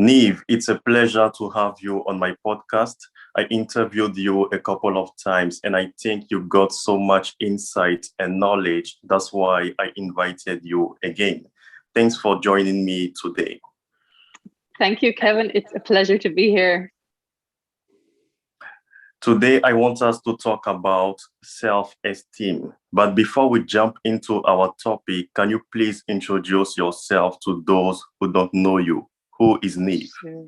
Niamh, it's a pleasure to have you on my podcast. I interviewed you a couple of times and I think you got so much insight and knowledge. That's why I invited you again. Thanks for joining me today. Thank you, Kevin. It's a pleasure to be here. Today, I want us to talk about self-esteem. But before we jump into our topic, can you please introduce yourself to those who don't know you? Who is Niamh? Sure.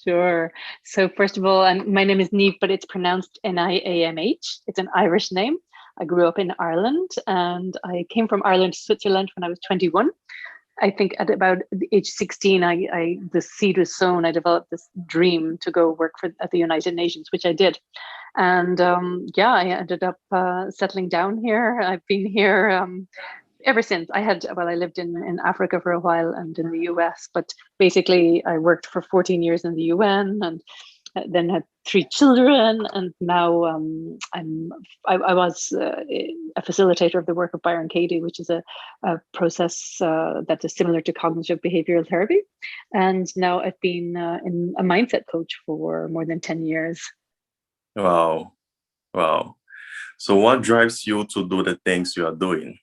Sure. So first of all, my name is Niamh, but it's pronounced Niamh. It's an Irish name. I grew up in Ireland and I came from Ireland to Switzerland when I was 21. I think at about age 16, the seed was sown. I developed this dream to go work at the United Nations, which I did. And I ended up settling down here. I've been here ever since. I lived in Africa for a while and in the US, but basically I worked for 14 years in the UN and then had 3 children, and now I was a facilitator of the work of Byron Katie, which is a process that is similar to cognitive behavioral therapy. And now I've been in a mindset coach for more than 10 years. Wow. So what drives you to do the things you are doing?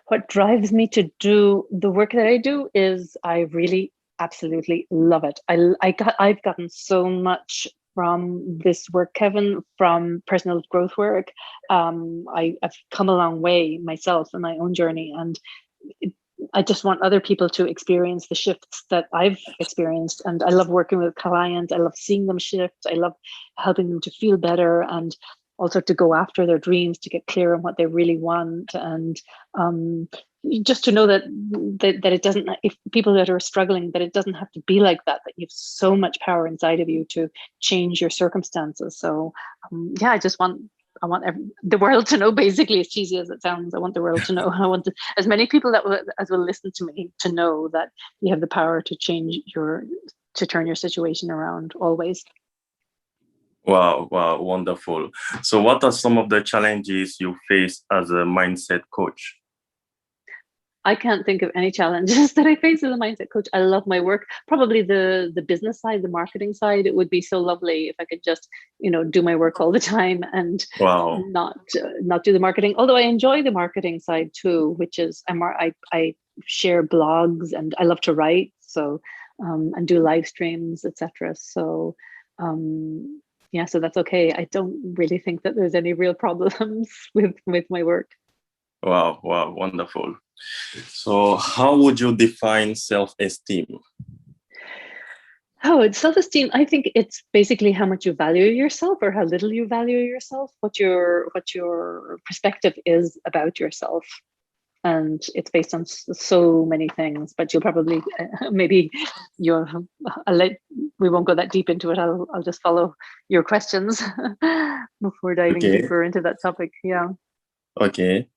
What drives me to do the work that I do is I really absolutely love it. I've gotten so much from this work, Kevin, from personal growth work. I've come a long way myself in my own journey, and I just want other people to experience the shifts that I've experienced. And I love working with clients. I love seeing them shift. I love helping them to feel better and also to go after their dreams, to get clear on what they really want, and just to know that it doesn't, if people that are struggling, that it doesn't have to be like that you have so much power inside of you to change your circumstances. So I want the world to know, basically, as cheesy as it sounds. I want the world to know. I want as many people as will listen to me to know that you have the power to to turn your situation around always. Wow, wonderful. So what are some of the challenges you face as a mindset coach? I can't think of any challenges that I face as a mindset coach. I love my work. Probably the business side, the marketing side. It would be so lovely if I could just, do my work all the time and not do the marketing. Although I enjoy the marketing side too, which is I share blogs and I love to write. So and do live streams, etc. So so that's okay. I don't really think that there's any real problems with my work. Wow, wonderful. So how would you define self-esteem? Oh, self-esteem, I think it's basically how much you value yourself or how little you value yourself, what your perspective is about yourself. And it's based on so many things, but you'll probably we won't go that deep into it. I'll just follow your questions before diving deeper into that topic. Yeah. Okay.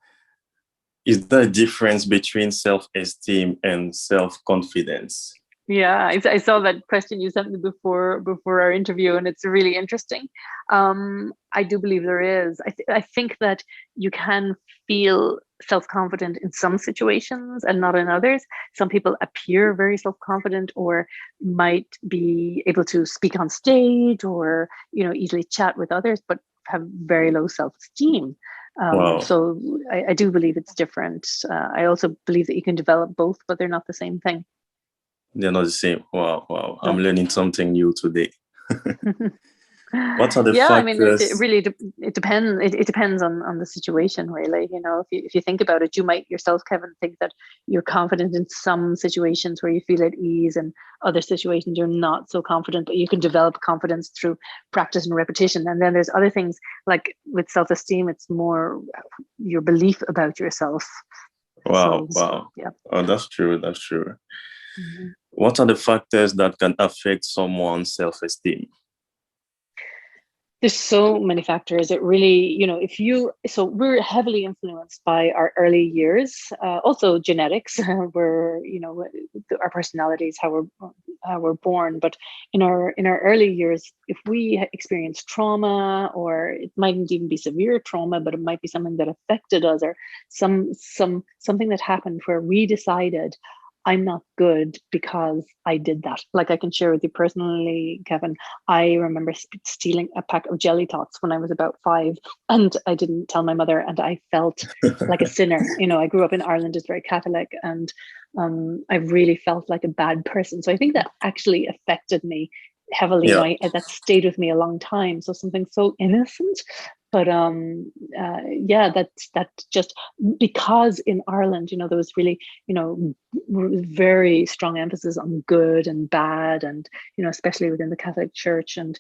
Is there a difference between self-esteem and self-confidence? Yeah, I saw that question you sent me before our interview, and it's really interesting. I do believe there is. I think that you can feel self-confident in some situations and not in others. Some people appear very self-confident or might be able to speak on stage or easily chat with others, but have very low self-esteem. So I do believe it's different. I also believe that you can develop both, but they're not the same thing. They're not the same. Wow. I'm learning something new today. What are the factors? I mean, it depends. It depends on the situation, really. If you think about it, you might yourself, Kevin, think that you're confident in some situations where you feel at ease, and other situations you're not so confident. But you can develop confidence through practice and repetition. And then there's other things, like with self-esteem, it's more your belief about yourself. Wow. Yeah. Oh, that's true. Mm-hmm. What are the factors that can affect someone's self-esteem? There's so many factors. It really, so we're heavily influenced by our early years, also genetics, where, our personalities, how we're born. But in our early years, if we experience trauma, or it mightn't even be severe trauma, but it might be something that affected us, or something that happened where we decided, I'm not good because I did that. Like, I can share with you personally, Kevin, I remember stealing a pack of jelly tots when I was about 5, and I didn't tell my mother, and I felt like a sinner. I grew up in Ireland, it's very Catholic, and I really felt like a bad person. So I think that actually affected me heavily, Yeah. that stayed with me a long time. So something so innocent, but yeah, that just, because in Ireland, there was really, very strong emphasis on good and bad, and especially within the Catholic Church, and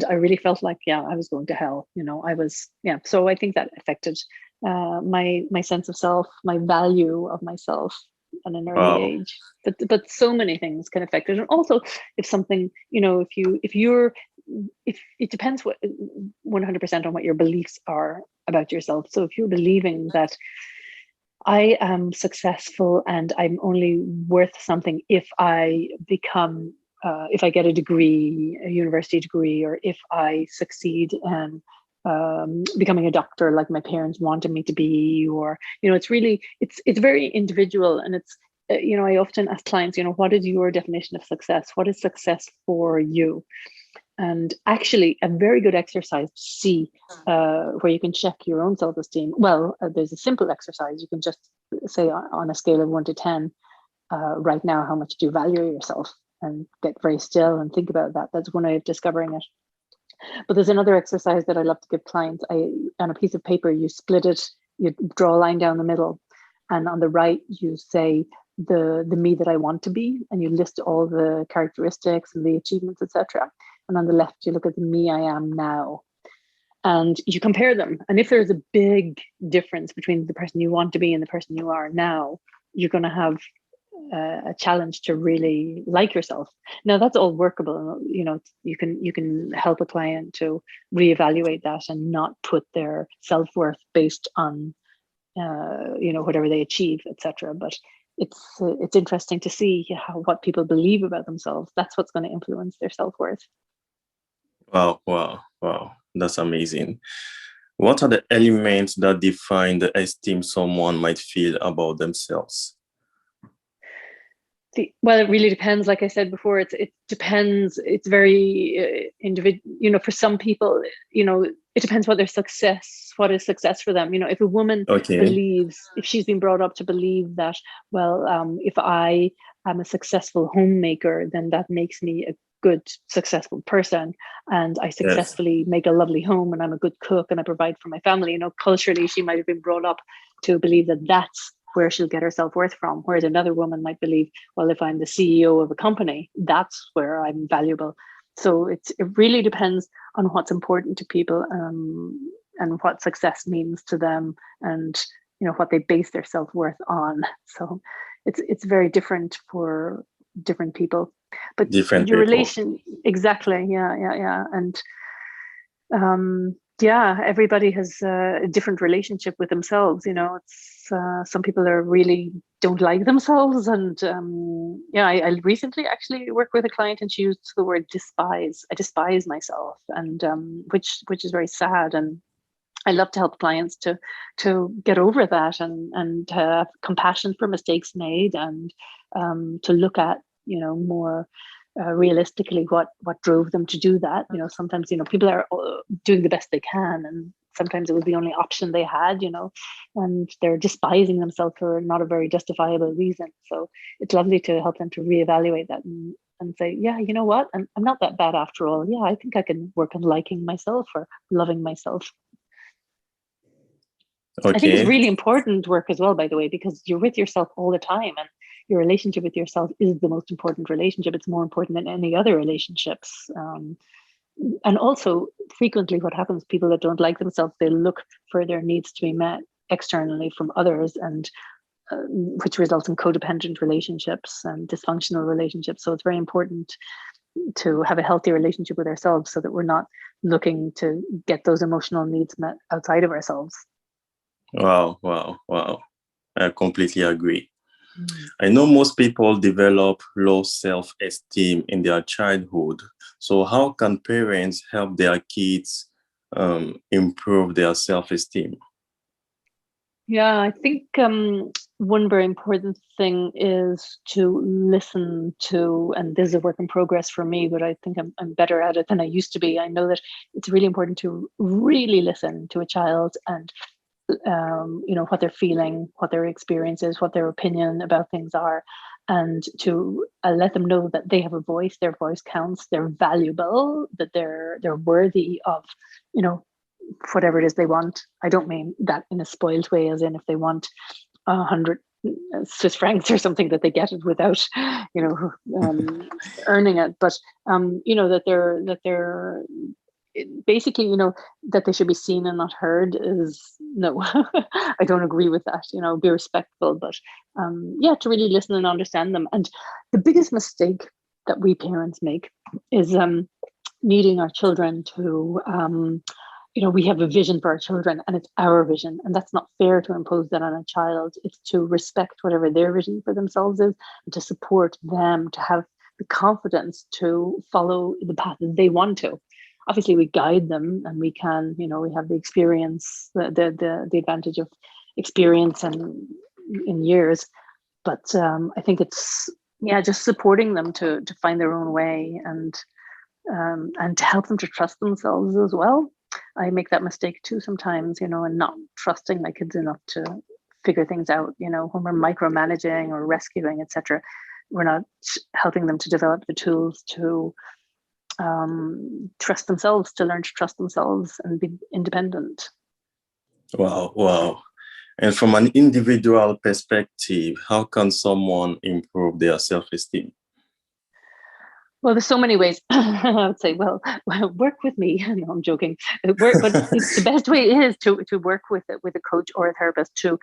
I really felt like, yeah, I was going to hell. I was, yeah. So I think that affected my sense of self, my value of myself at an early Wow. age. But so many things can affect it. And also, if something, if it depends 100% on what your beliefs are about yourself. So if you're believing that I am successful and I'm only worth something if I become, if I get a degree, a university degree, or if I succeed in becoming a doctor like my parents wanted me to be, or it's really, it's very individual, and it's I often ask clients, what is your definition of success? What is success for you? And actually, a very good exercise to see where you can check your own self-esteem. Well, there's a simple exercise. You can just say on a scale of 1 to 10, right now, how much do you value yourself? And get very still and think about that. That's one way of discovering it. But there's another exercise that I love to give clients. On a piece of paper, you split it, you draw a line down the middle, and on the right, you say the me that I want to be, and you list all the characteristics and the achievements, etc. And on the left, you look at the me I am now, and you compare them. And if there's a big difference between the person you want to be and the person you are now, you're going to have a challenge to really like yourself. Now, that's all workable. You can help a client to reevaluate that and not put their self-worth based on whatever they achieve, etc. But it's interesting to see what people believe about themselves. That's what's going to influence their self-worth. Wow, wow, wow. That's amazing. What are the elements that define the esteem someone might feel about themselves? Well, it really depends. Like I said before, it depends. It's very individual. For some people, it depends what is success for them. If a woman Okay. believes, if she's been brought up to believe that, well, if I am a successful homemaker, then that makes me a good, successful person, and I Yes. successfully make a lovely home, and I'm a good cook, and I provide for my family. Culturally, she might have been brought up to believe that that's where she'll get her self-worth from. Whereas another woman might believe, well, if I'm the CEO of a company, that's where I'm valuable. So it really depends on what's important to people, and what success means to them, and what they base their self-worth on. So it's very different for different people. But Different your people. relation, exactly, yeah, and yeah, everybody has a different relationship with themselves. It's some people are really don't like themselves, and yeah, I recently actually worked with a client, and she used the word despise. I despise myself, and which is very sad. And I love to help clients to get over that, and have compassion for mistakes made, and to look at more realistically what drove them to do that. Sometimes people are doing the best they can, and sometimes it was the only option they had. And they're despising themselves for not a very justifiable reason. So it's lovely to help them to reevaluate that, and say, yeah, you know what, I'm not that bad after all. Yeah, I think I can work on liking myself or loving myself. I think it's Okay. really important work as well, by the way, because you're with yourself all the time, and your relationship with yourself is the most important relationship. It's more important than any other relationships. And also, frequently, what happens, people that don't like themselves, they look for their needs to be met externally from others, and which results in codependent relationships and dysfunctional relationships. So it's very important to have a healthy relationship with ourselves, so that we're not looking to get those emotional needs met outside of ourselves. Wow, wow, wow. I completely agree. Mm. I know most people develop low self-esteem in their childhood. So how can parents help their kids improve their self-esteem? Yeah, I think one very important thing is to listen to, and this is a work in progress for me, but I think I'm better at it than I used to be. I know that it's really important to really listen to a child and what they're feeling, what their experience is, what their opinion about things are, and to let them know that they have a voice, their voice counts, they're valuable, that they're worthy of, whatever it is they want. I don't mean that in a spoiled way, as in if they want 100 Swiss francs or something, that they get it without, earning it, but that they're basically, that they should be seen and not heard is no. I don't agree with that. Be respectful, but to really listen and understand them. And the biggest mistake that we parents make is needing our children to we have a vision for our children and it's our vision, and that's not fair to impose that on a child. It's to respect whatever their vision for themselves is and to support them to have the confidence to follow the path that they want to. Obviously we guide them, and we can, we have the experience, the advantage of experience and in years, but I think it's just supporting them to find their own way, and to help them to trust themselves as well. I make that mistake too sometimes, and not trusting my kids enough to figure things out. When we're micromanaging or rescuing, etc., we're not helping them to develop the tools to trust themselves, to learn to trust themselves and be independent. Wow. And from an individual perspective, how can someone improve their self-esteem? Well, there's so many ways. I would say, well, work with me. No, I'm joking. But the best way is to work with a coach or a therapist to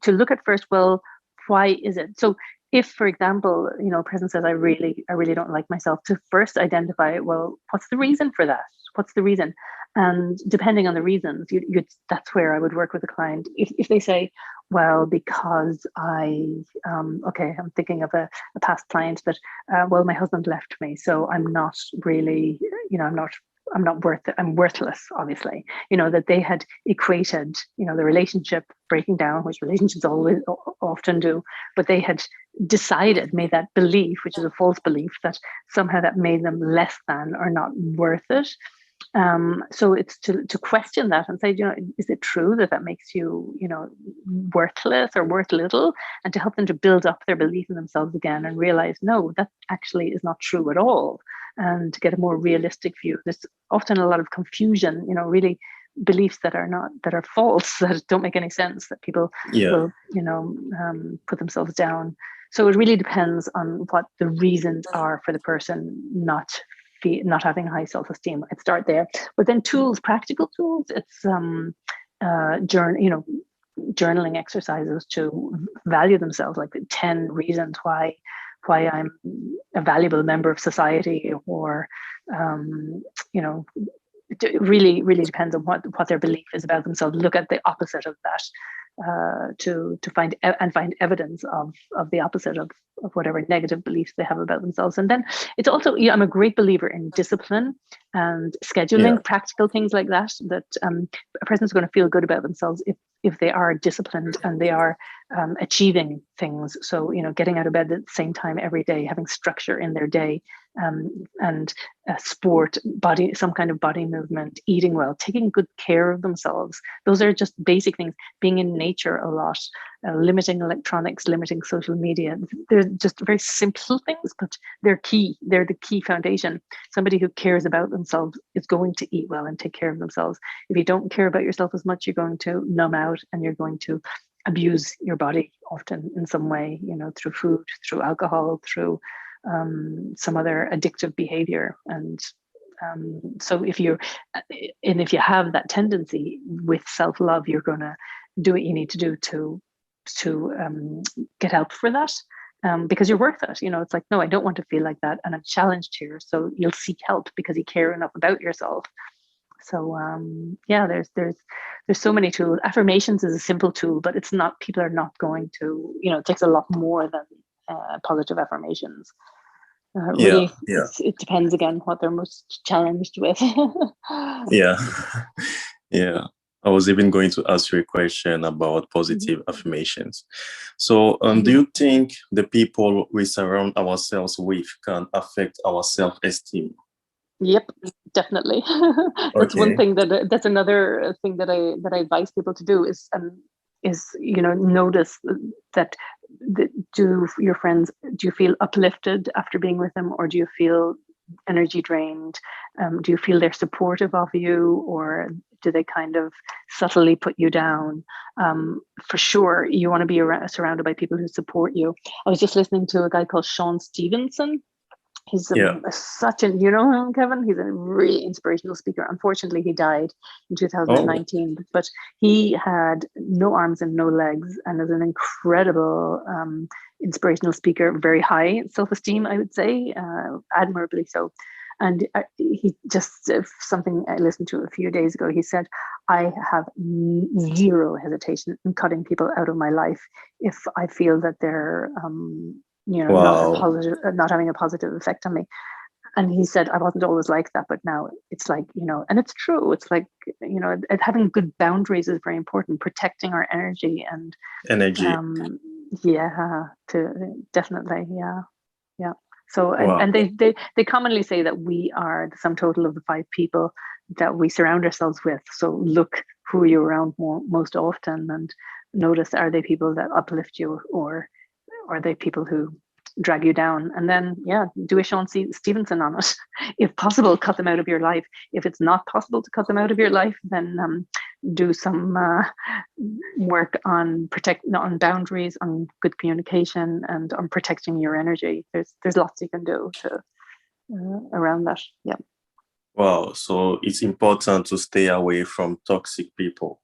look at first, well, why is it? So if, for example, a person says, I really don't like myself, to first identify, well, what's the reason for that? What's the reason? And depending on the reasons, that's where I would work with a client. If they say, well, because I'm thinking of a past client that, well, my husband left me, so I'm not really, I'm not worth it. I'm worthless, obviously. That they had equated, the relationship breaking down, which relationships always often do, but they had made that belief, which is a false belief, that somehow that made them less than or not worth it. So it's to question that and say, is it true that makes you, worthless or worth little? And to help them to build up their belief in themselves again and realize, no, that actually is not true at all. And to get a more realistic view. There's often a lot of confusion, really beliefs that are false, that don't make any sense, that people will, put themselves down. So it really depends on what the reasons are for the person not having high self-esteem. I'd start there. But then practical tools, it's journaling exercises to value themselves, like 10 reasons why I'm a valuable member of society, or it really depends on what their belief is about themselves. Look at the opposite of that, to find evidence of the opposite of whatever negative beliefs they have about themselves. And then it's also, I'm a great believer in discipline and scheduling, practical things like that a person's going to feel good about themselves if they are disciplined and they are achieving things. So, getting out of bed at the same time every day, having structure in their day, and sport, some kind of body movement, eating well, taking good care of themselves. Those are just basic things. Being in nature a lot, limiting electronics, limiting social media. They're just very simple things, but they're key. They're the key foundation. Somebody who cares about themselves is going to eat well and take care of themselves. If you don't care about yourself as much, you're going to numb out and you're going to abuse your body often in some way, through food, through alcohol, through some other addictive behavior. And so if you have that tendency with self-love, you're going to do what you need to do to get help for that, because you're worth it. It's like, no, I don't want to feel like that, and I'm challenged here. So you'll seek help because you care enough about yourself. So there's so many tools. Affirmations is a simple tool, but it's not. People are not going to. It takes a lot more than positive affirmations. It depends again what they're most challenged with. Yeah. I was even going to ask you a question about Mhm. positive affirmations. So, do Mhm. you think the people we surround ourselves with can affect our self-esteem? Yep, definitely. That's one Okay. thing that's another thing that I advise people to do is notice that do your friends, do you feel uplifted after being with them, or do you feel energy drained? Do you feel they're supportive of you, or do they kind of subtly put you down? For sure, you want to be surrounded by people who support you. I was just listening to a guy called Sean Stevenson. He's Yeah. such an, you know him, Kevin? He's a really inspirational speaker. Unfortunately, he died in Oh, 2019, but he had no arms and no legs and is an incredible inspirational speaker, very high self-esteem, I would say, admirably so. And he just, something I listened to a few days ago, he said, I have zero hesitation in cutting people out of my life if I feel that they're not a wow. positive, not having a positive effect on me. And he said, I wasn't always like that, but now it's like, and it's true. It's like, having good boundaries is very important, protecting our energy. And Energy. yeah, to definitely, yeah, yeah. So, and Wow. they commonly say that we are the sum total of the five people that we surround ourselves with. So look who you're around most often, and notice, are they people that uplift you, or are they people who drag you down? And then, yeah, do a Sean Stevenson on it. If possible, cut them out of your life. If it's not possible to cut them out of your life, then do some work on on boundaries, on good communication, and on protecting your energy. There's lots you can do to around that. Yeah, Wow. So it's important to stay away from toxic people.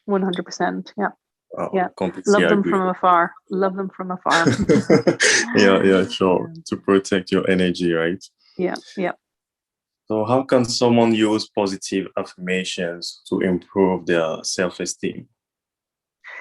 100%. Yeah, Wow. yeah. Completely Love them agree. from afar. Love them from afar. Yeah, yeah, sure. Yeah, To protect your energy, right? yeah, yeah. So, how can someone use positive affirmations to improve their self-esteem?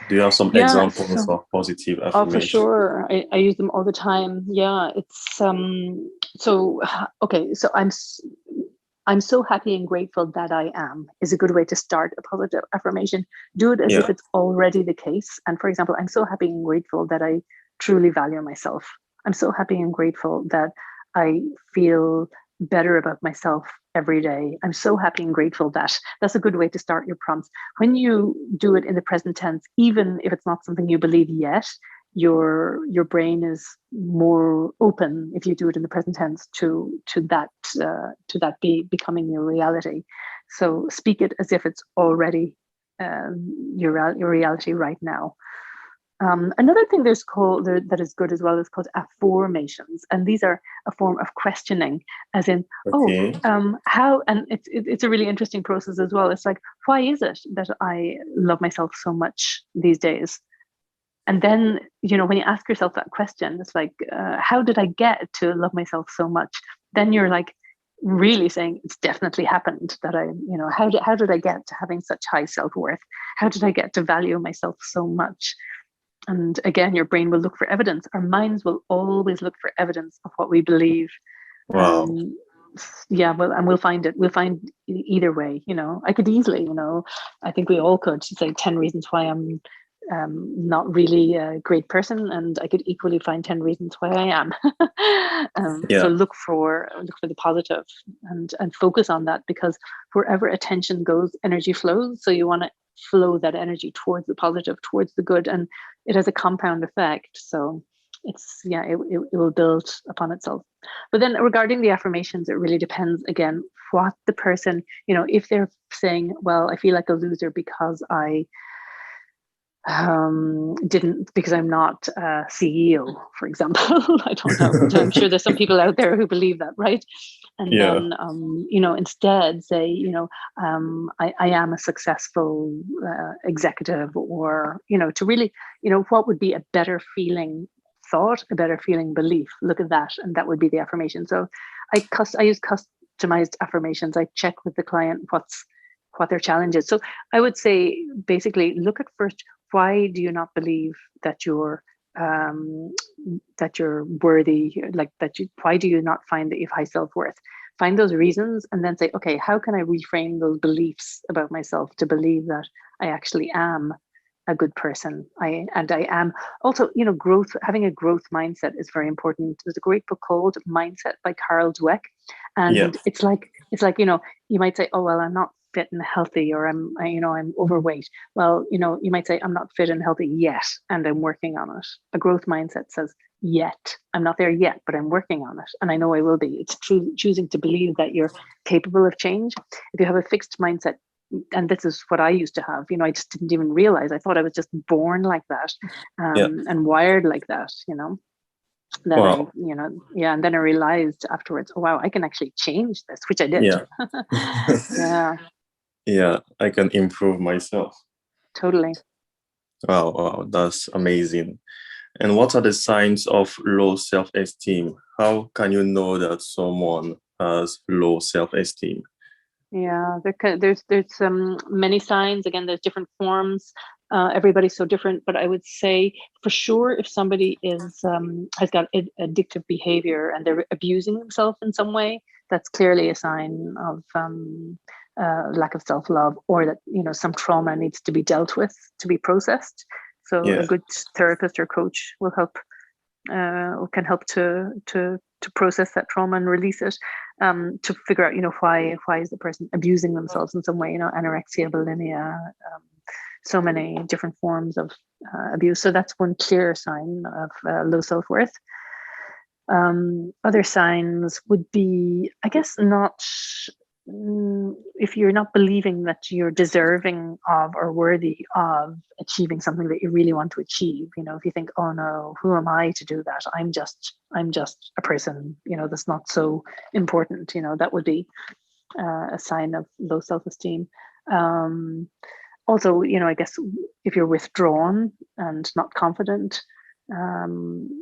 Do you have some Yeah, examples so of positive oh, for affirmation? sure. I use them all the time. Yeah, it's so okay, so I'm so happy and grateful that I am is a good way to start a positive affirmation. Do it as if Yeah. it's already the case. And for example, I'm so happy and grateful that I truly value myself. I'm so happy and grateful that I feel better about myself every day. I'm so happy and grateful that that's a good way to start your prompts. When you do it in the present tense, even if it's not something you believe yet, your brain is more open if you do it in the present tense to that becoming your reality. So speak it as if it's already your reality right now. Another thing that is good as well is called affirmations, and these are a form of questioning, as in, oh, Okay. how, and it's a really interesting process as well. It's like, why is it that I love myself so much these days? And then, when you ask yourself that question, it's like, how did I get to love myself so much? Then you're like really saying it's definitely happened that how did I get to having such high self-worth? How did I get to value myself so much? And again, your brain will look for evidence. Our minds will always look for evidence of what we believe. Wow. And yeah, well, and we'll find it. We'll find either way. I could easily, I think we all could say 10 reasons why I'm not really a great person, and I could equally find 10 reasons why I am. So Yeah. look for the positive, and focus on that, because wherever attention goes, energy flows. So you want to flow that energy towards the positive, towards the good, and it has a compound effect. So it will build upon itself. But then regarding the affirmations, it really depends again what the person, if they're saying, well, I feel like a loser because I didn't because I'm not a CEO, for example. I don't know, but I'm sure there's some people out there who believe that, right? And Yeah. then instead say, I am a successful executive, or to really, what would be a better feeling thought, a better feeling belief. Look at that, and that would be the affirmation. So I use customized affirmations. I check with the client what their challenge is. So I would say basically look at first, why do you not believe um, that you're worthy? Like why do you not find that you have high self-worth? find those reasons and then say, okay, how can I reframe those beliefs about myself to believe that I actually am a good person. I am also, growth, having a growth mindset is very important. There's a great book called Mindset by Carol Dweck. Yeah. And it's like, you might say, oh, well, I'm not fit and healthy, or I'm overweight. Well, you might say, I'm not fit and healthy yet, and I'm working on it. A growth mindset says, yet, I'm not there yet, but I'm working on it. And I know I will be. It's choosing to believe that you're capable of change. If you have a fixed mindset, and this is what I used to have, I just didn't even realize. I thought I was just born like that, Yeah. and wired like that, that Wow. and then I realized afterwards, oh, wow, I can actually change this, which I did. Yeah. Yeah, Yeah, I can improve myself. totally. Wow, wow, that's amazing. And what are the signs of low self-esteem? How can you know that someone has low self-esteem? Yeah, there's many signs. Again, there's different forms. Everybody's so different, but I would say for sure, if somebody has got addictive behavior and they're abusing themselves in some way, that's clearly a sign of lack of self-love, or that some trauma needs to be dealt with, to be processed. So a Yeah, good therapist or coach will help, can help to process that trauma and release it, to figure out why is the person abusing themselves in some way, anorexia, bulimia, so many different forms of abuse. So that's one clear sign of low self-worth. Other signs would be, I guess, not if you're not believing that you're deserving of or worthy of achieving something that you really want to achieve. If you think, oh no, who am I to do that? I'm just a person, that's not so important. That would be a sign of low self-esteem. Also, I guess if you're withdrawn and not confident,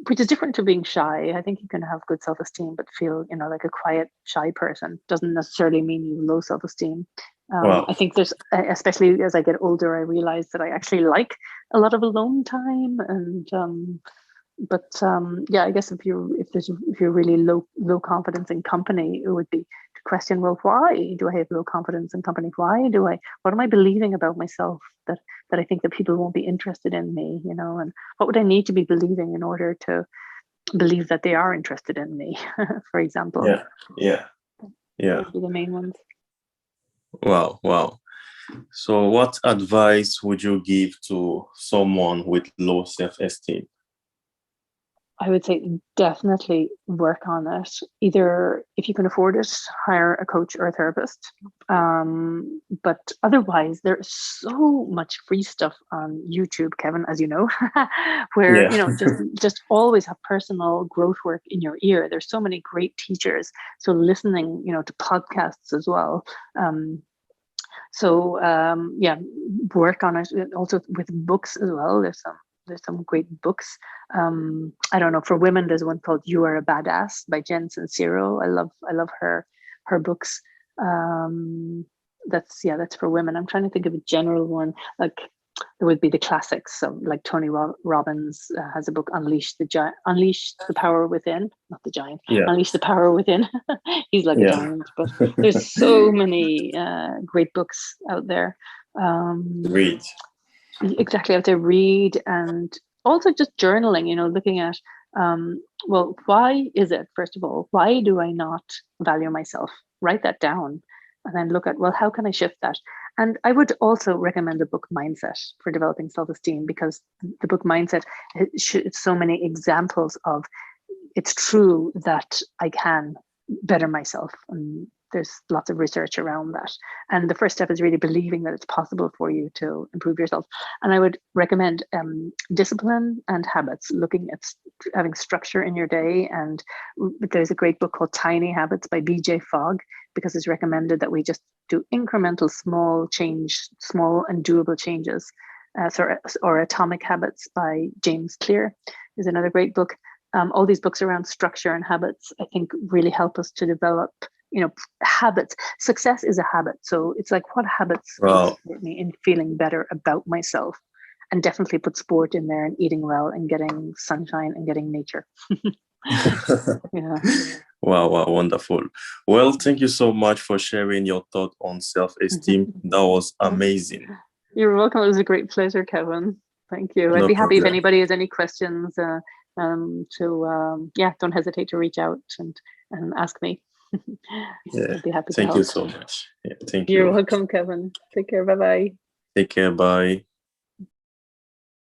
which is different to being shy. I think you can have good self-esteem, but feel, like a quiet, shy person. Doesn't necessarily mean you have low self-esteem. I wow. think there's, especially as I get older, I realize that I actually like a lot of alone time, and yeah, I guess if you're really low confidence in company, it would be to question, well, why do I have low confidence in company? What am I believing about myself that I think that people won't be interested in me, and what would I need to be believing in order to believe that they are interested in me, for example. Yeah, yeah, yeah. Would be the main ones. Wow, wow. So what advice would you give to someone with low self-esteem? I would say definitely work on it. Either, if you can afford it, hire a coach or a therapist. But otherwise, there's so much free stuff on YouTube, Kevin, as you know, where Yeah, just always have personal growth work in your ear. There's so many great teachers. So listening, to podcasts as well. Yeah, work on it. Also with books as well. There's some great books. I don't know, for women there's one called You Are a Badass by Jen Sincero. I love her books. That's for women. I'm trying to think of a general one. Like, there would be the classics. So like Tony Robbins has a book, Unleash the Power Within. Not the giant. yeah, Unleash the Power Within. He's like a yeah. giant, but there's so many great books out there. Read. Exactly, out there, read, and also just journaling, looking at, well, why is it, first of all, why do I not value myself? Write that down, and then look at, well, how can I shift that? And I would also recommend the book Mindset for developing self-esteem, because the book Mindset, it's so many examples of, it's true that I can better myself. And there's lots of research around that. And the first step is really believing that it's possible for you to improve yourself. And I would recommend discipline and habits, looking at having structure in your day. And there's a great book called Tiny Habits by BJ Fogg, because it's recommended that we just do incremental small and doable changes. Or Atomic Habits by James Clear is another great book. All these books around structure and habits, I think, really help us to develop, habits. Success is a habit. So it's like, what habits would Wow. support me in feeling better about myself? And definitely put sport in there, and eating well, and getting sunshine, and getting nature. Yeah. Wow, wow, wonderful. Well, thank you so much for sharing your thought on self-esteem. That was amazing. You're welcome. It was a great pleasure, Kevin. Thank you. I'd No be happy if problem. anybody has any questions. Yeah, don't hesitate to reach out and ask me. Yeah. I'd be happy to Thank you help. so much. Yeah, thank You're you. welcome, Kevin. Take care. Bye bye. Take care. Bye.